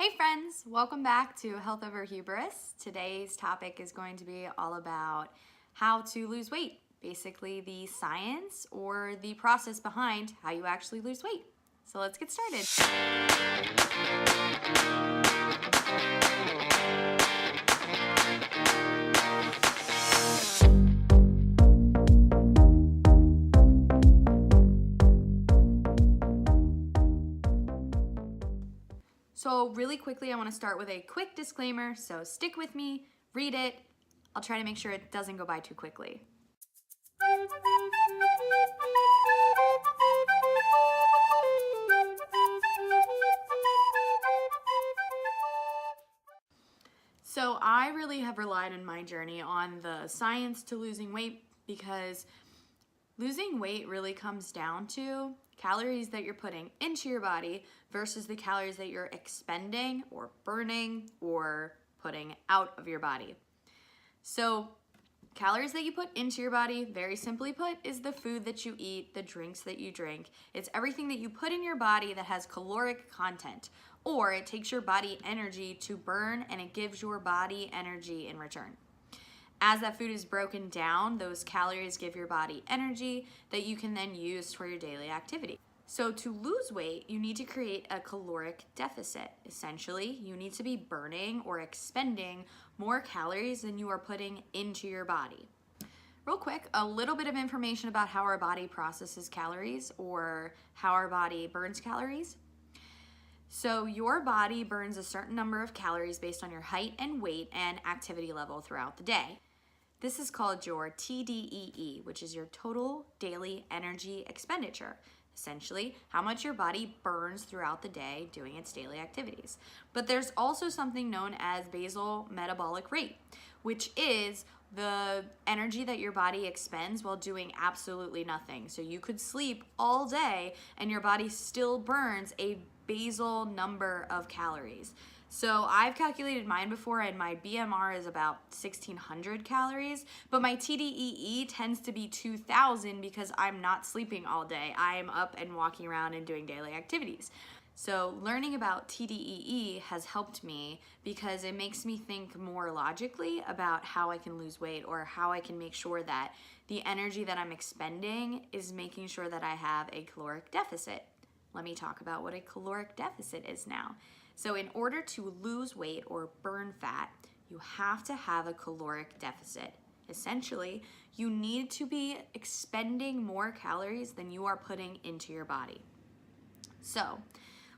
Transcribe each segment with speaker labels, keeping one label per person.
Speaker 1: Hey friends, welcome back to Health Over Hubris. Today's topic is going to be all about how to lose weight, basically the science or the process behind how you actually lose weight. So let's get started. So really quickly, I want to start with a quick disclaimer, so stick with me, read it. I'll try to make sure it doesn't go by too quickly. So I really have relied on my journey on the science to losing weight because losing weight really comes down to calories that you're putting into your body versus the calories that you're expending or burning or putting out of your body. So calories that you put into your body, very simply put, is the food that you eat, the drinks that you drink. It's everything that you put in your body that has caloric content, or it takes your body energy to burn and it gives your body energy in return. As that food is broken down, those calories give your body energy that you can then use for your daily activity. So to lose weight, you need to create a caloric deficit. Essentially, you need to be burning or expending more calories than you are putting into your body. Real quick, a little bit of information about how our body processes calories or how our body burns calories. So your body burns a certain number of calories based on your height and weight and activity level throughout the day. This is called your TDEE, which is your total daily energy expenditure. Essentially, how much your body burns throughout the day doing its daily activities. But there's also something known as basal metabolic rate, which is the energy that your body expends while doing absolutely nothing. So you could sleep all day and your body still burns a basal number of calories. So I've calculated mine before and my BMR is about 1,600 calories, but my TDEE tends to be 2,000 because I'm not sleeping all day. I'm up and walking around and doing daily activities. So learning about TDEE has helped me because it makes me think more logically about how I can lose weight or how I can make sure that the energy that I'm expending is making sure that I have a caloric deficit. Let me talk about what a caloric deficit is now. So in order to lose weight or burn fat, you have to have a caloric deficit. Essentially, you need to be expending more calories than you are putting into your body. So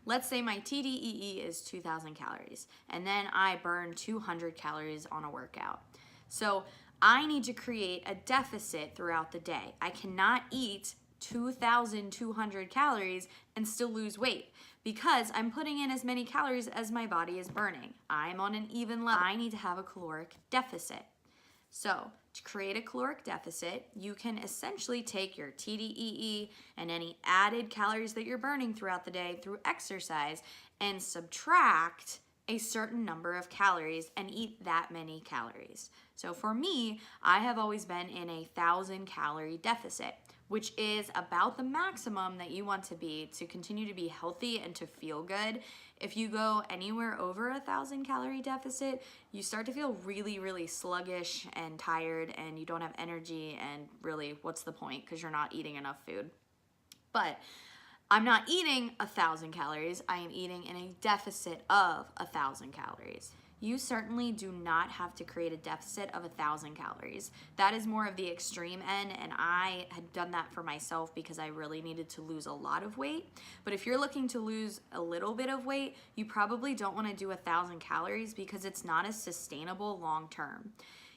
Speaker 1: let's say my TDEE is 2,000 calories, and then I burn 200 calories on a workout. So I need to create a deficit throughout the day. I cannot eat 2,200 calories and still lose weight because I'm putting in as many calories as my body is burning. I'm on an even level. I need to have a caloric deficit. So to create a caloric deficit, you can essentially take your TDEE and any added calories that you're burning throughout the day through exercise and subtract a certain number of calories and eat that many calories. So for me, I have always been in a 1,000-calorie deficit, which is about the maximum that you want to be to continue to be healthy and to feel good. If you go anywhere over 1,000-calorie deficit, you start to feel really, really sluggish and tired and you don't have energy, and really, what's the point? Because you're not eating enough food. But I'm not eating 1,000 calories, I am eating in a deficit of 1,000 calories. You certainly do not have to create a deficit of 1,000 calories. That is more of the extreme end, and I had done that for myself because I really needed to lose a lot of weight. But if you're looking to lose a little bit of weight, you probably don't want to do 1,000 calories because it's not as sustainable long term.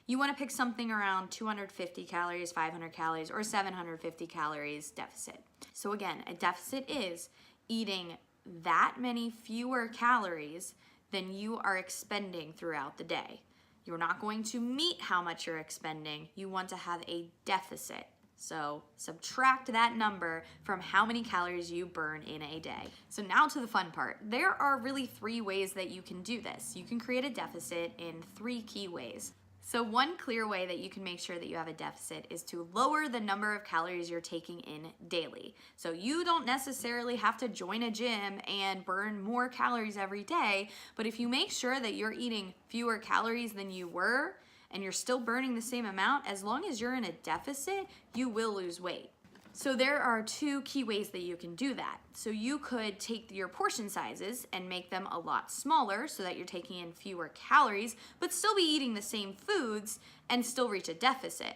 Speaker 1: You want to pick something around 250 calories, 500 calories, or 750 calories deficit. So again, a deficit is eating that many fewer calories than you are expending throughout the day. You're not going to meet how much you're expending. You want to have a deficit. So subtract that number from how many calories you burn in a day. So now to the fun part. There are really 3 ways that you can do this. You can create a deficit in 3 key ways. So one clear way that you can make sure that you have a deficit is to lower the number of calories you're taking in daily. So you don't necessarily have to join a gym and burn more calories every day, but if you make sure that you're eating fewer calories than you were and you're still burning the same amount, as long as you're in a deficit, you will lose weight. So there are two key ways that you can do that. So you could take your portion sizes and make them a lot smaller so that you're taking in fewer calories, but still be eating the same foods and still reach a deficit.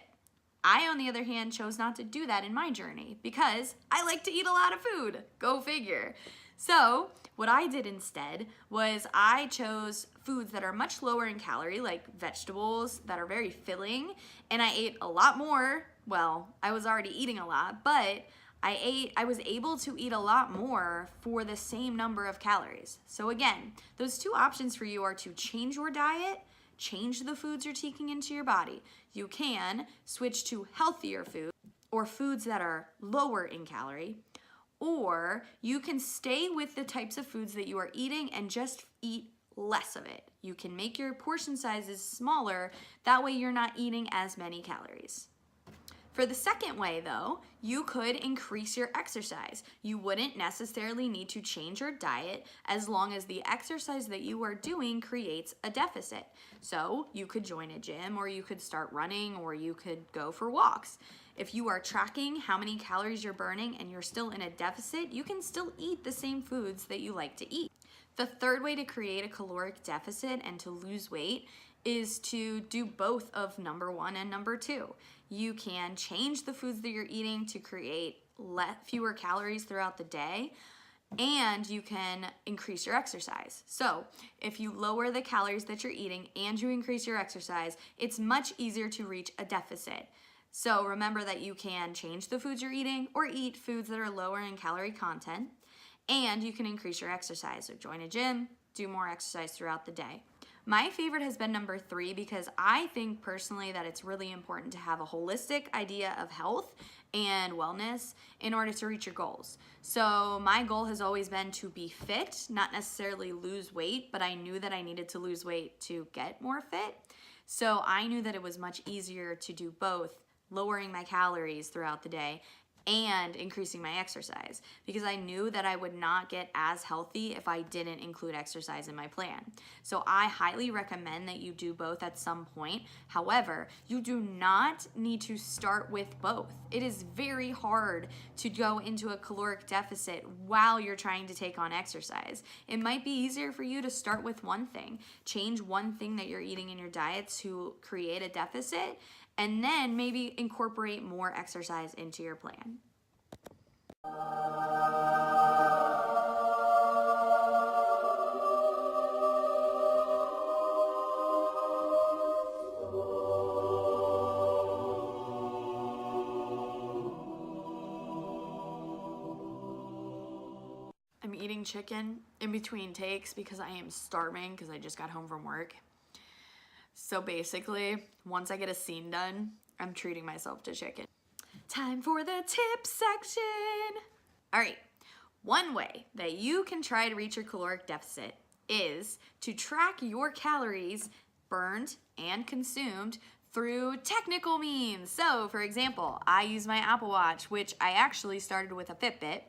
Speaker 1: I, on the other hand, chose not to do that in my journey because I like to eat a lot of food. Go figure. So what I did instead was I chose foods that are much lower in calorie, like vegetables that are very filling, and I ate a lot more. Well, I was already eating a lot, but I was able to eat a lot more for the same number of calories. So again, those two options for you are to change your diet, change the foods you're taking into your body. You can switch to healthier foods or foods that are lower in calorie, or you can stay with the types of foods that you are eating and just eat less of it. You can make your portion sizes smaller, that way you're not eating as many calories. For the second way though, you could increase your exercise. You wouldn't necessarily need to change your diet as long as the exercise that you are doing creates a deficit. So you could join a gym, or you could start running, or you could go for walks. If you are tracking how many calories you're burning and you're still in a deficit, you can still eat the same foods that you like to eat. The third way to create a caloric deficit and to lose weight is to do both of number one and number two. You can change the foods that you're eating to create fewer calories throughout the day, and you can increase your exercise. So if you lower the calories that you're eating and you increase your exercise, it's much easier to reach a deficit. So remember that you can change the foods you're eating or eat foods that are lower in calorie content, and you can increase your exercise. So join a gym, do more exercise throughout the day. My favorite has been number 3 because I think personally that it's really important to have a holistic idea of health and wellness in order to reach your goals. So my goal has always been to be fit, not necessarily lose weight, but I knew that I needed to lose weight to get more fit. So I knew that it was much easier to do both, lowering my calories throughout the day and increasing my exercise, because I knew that I would not get as healthy if I didn't include exercise in my plan. So I highly recommend that you do both at some point. However, you do not need to start with both. It is very hard to go into a caloric deficit while you're trying to take on exercise. It might be easier for you to start with one thing, change one thing that you're eating in your diet to create a deficit, and then maybe incorporate more exercise into your plan. I'm eating chicken in between takes because I am starving because I just got home from work. So basically, once I get a scene done, I'm treating myself to chicken. Time for the tip section. All right, one way that you can try to reach your caloric deficit is to track your calories burned and consumed through technical means. So for example, I use my Apple Watch, which I actually started with a Fitbit.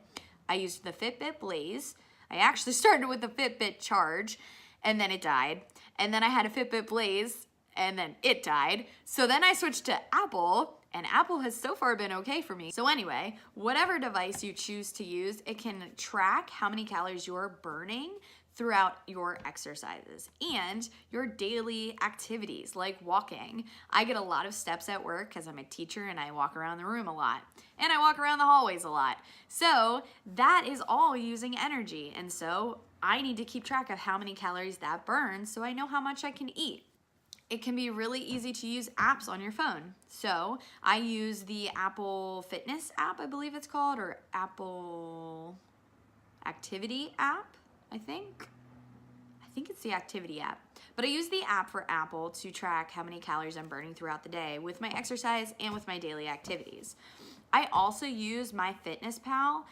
Speaker 1: I used the Fitbit Blaze. I actually started with the Fitbit Charge, and then it died. And then I had a Fitbit Blaze, and then it died. So then I switched to Apple, and Apple has so far been okay for me. So anyway, whatever device you choose to use, it can track how many calories you're burning throughout your exercises and your daily activities like walking. I get a lot of steps at work because I'm a teacher and I walk around the room a lot and I walk around the hallways a lot. So that is all using energy, and so I need to keep track of how many calories that burns so I know how much I can eat. It can be really easy to use apps on your phone. So I use the Apple Fitness app, I believe it's called, or Apple Activity app, I think it's the Activity app. But I use the app for Apple to track how many calories I'm burning throughout the day with my exercise and with my daily activities. I also use MyFitnessPal.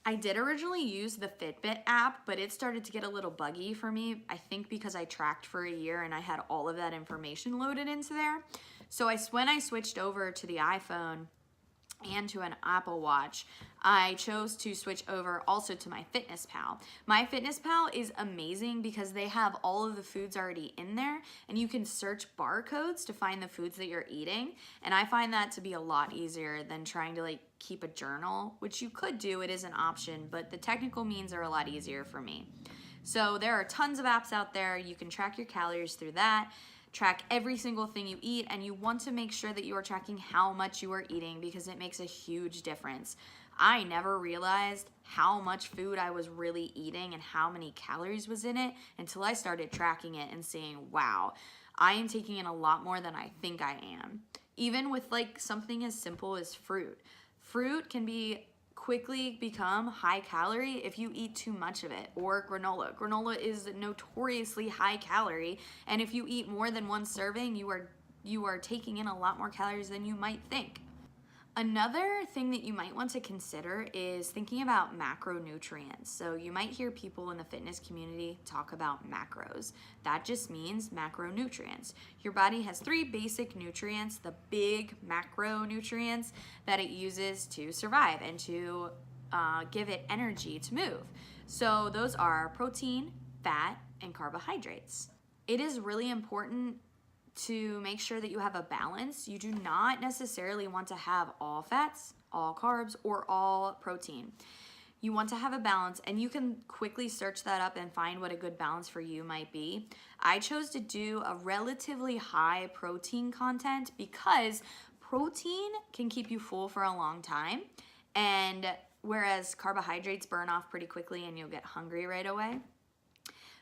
Speaker 1: I did originally use the Fitbit app, but it started to get a little buggy for me. I think because I tracked for a year and I had all of that information loaded into there. So when I switched over to the iPhone and to an Apple Watch, I chose to switch over also to my MyFitnessPal. MyFitnessPal is amazing because they have all of the foods already in there, and you can search barcodes to find the foods that you're eating. And I find that to be a lot easier than trying to like keep a journal, which you could do, it is an option, but the technical means are a lot easier for me. So there are tons of apps out there. You can track your calories through that, track every single thing you eat, and you want to make sure that you are tracking how much you are eating because it makes a huge difference. I never realized how much food I was really eating and how many calories was in it until I started tracking it and saying, wow, I am taking in a lot more than I think I am. Even with like something as simple as fruit. Fruit can quickly become high calorie if you eat too much of it, or granola. Granola is notoriously high calorie, and if you eat more than one serving, you are taking in a lot more calories than you might think. Another thing that you might want to consider is thinking about macronutrients. So you might hear people in the fitness community talk about macros. That just means macronutrients. Your body has 3 basic nutrients, the big macronutrients that it uses to survive and to give it energy to move. So those are protein, fat, and carbohydrates. It is really important to make sure that you have a balance. You do not necessarily want to have all fats, all carbs, or all protein. You want to have a balance, and you can quickly search that up and find what a good balance for you might be. I chose to do a relatively high protein content because protein can keep you full for a long time, and whereas carbohydrates burn off pretty quickly and you'll get hungry right away.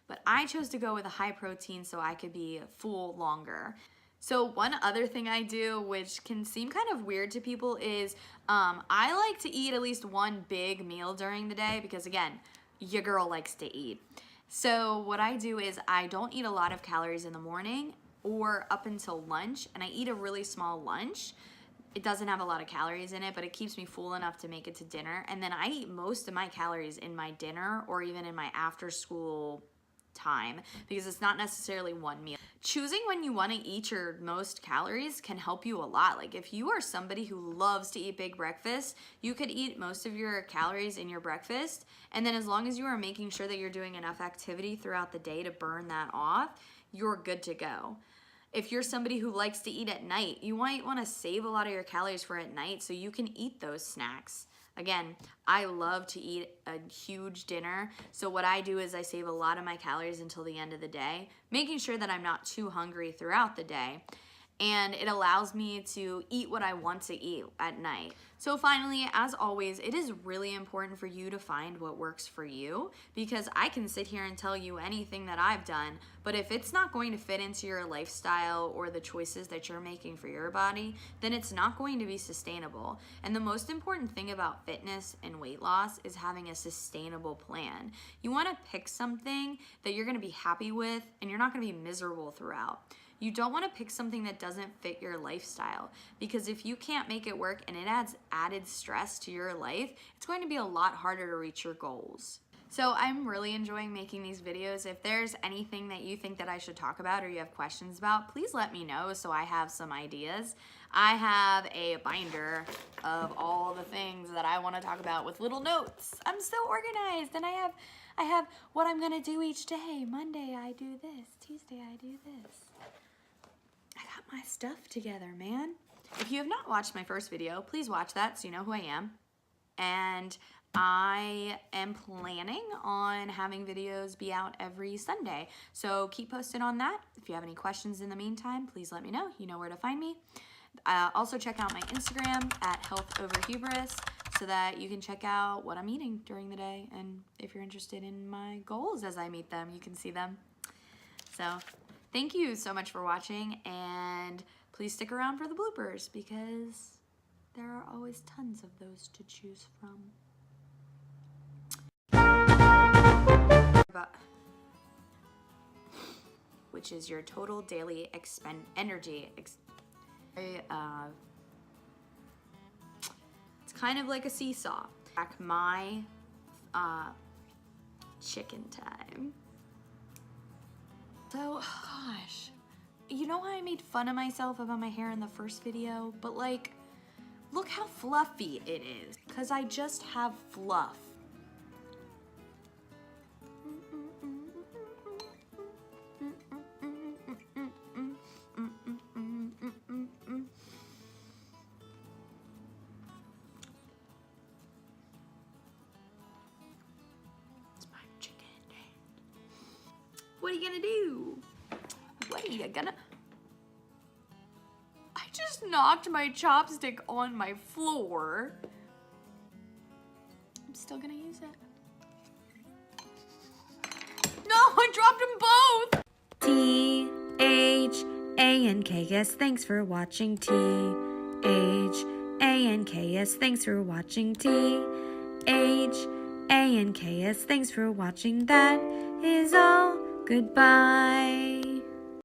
Speaker 1: But I chose to go with a high protein so I could be full longer. So one other thing I do, which can seem kind of weird to people, is I like to eat at least one big meal during the day because, again, your girl likes to eat. So what I do is I don't eat a lot of calories in the morning or up until lunch, and I eat a really small lunch. It doesn't have a lot of calories in it, but it keeps me full enough to make it to dinner. And then I eat most of my calories in my dinner or even in my after school time because it's not necessarily one meal. Choosing when you want to eat your most calories can help you a lot. Like if you are somebody who loves to eat big breakfast, you could eat most of your calories in your breakfast, and then as long as you are making sure that you're doing enough activity throughout the day to burn that off, you're good to go. If you're somebody who likes to eat at night, you might want to save a lot of your calories for at night so you can eat those snacks. Again, I love to eat a huge dinner, so what I do is I save a lot of my calories until the end of the day, making sure that I'm not too hungry throughout the day, and it allows me to eat what I want to eat at night. So finally, as always, it is really important for you to find what works for you, because I can sit here and tell you anything that I've done, but if it's not going to fit into your lifestyle or the choices that you're making for your body, then it's not going to be sustainable. And the most important thing about fitness and weight loss is having a sustainable plan. You want to pick something that you're going to be happy with and you're not going to be miserable throughout. You don't want to pick something that doesn't fit your lifestyle, because if you can't make it work and it adds added stress to your life, it's going to be a lot harder to reach your goals. So I'm really enjoying making these videos. If there's anything that you think that I should talk about or you have questions about, please let me know so I have some ideas. I have a binder of all the things that I want to talk about with little notes. I'm so organized, and I have what I'm going to do each day. Monday I do this, Tuesday I do this. I got my stuff together, man. If you have not watched my first video, please watch that so you know who I am. And I am planning on having videos be out every Sunday. So keep posted on that. If you have any questions in the meantime, please let me know. You know where to find me. Also check out my Instagram at healthoverhubris so that you can check out what I'm eating during the day. And if you're interested in my goals as I meet them, you can see them. So thank you so much for watching, and please stick around for the bloopers because there are always tons of those to choose from. Which is your total daily energy. It's kind of like a seesaw. My chicken time. So, gosh, you know how I made fun of myself about my hair in the first video? But like, look how fluffy it is, because I just have fluff. What are you gonna do? What are you gonna... I just knocked my chopstick on my floor. I'm still gonna use it. No, I dropped them both!
Speaker 2: T-H-A-N-K-S, thanks for watching. T-H-A-N-K-S, thanks for watching. T-H-A-N-K-S, thanks for watching. That is all. Goodbye.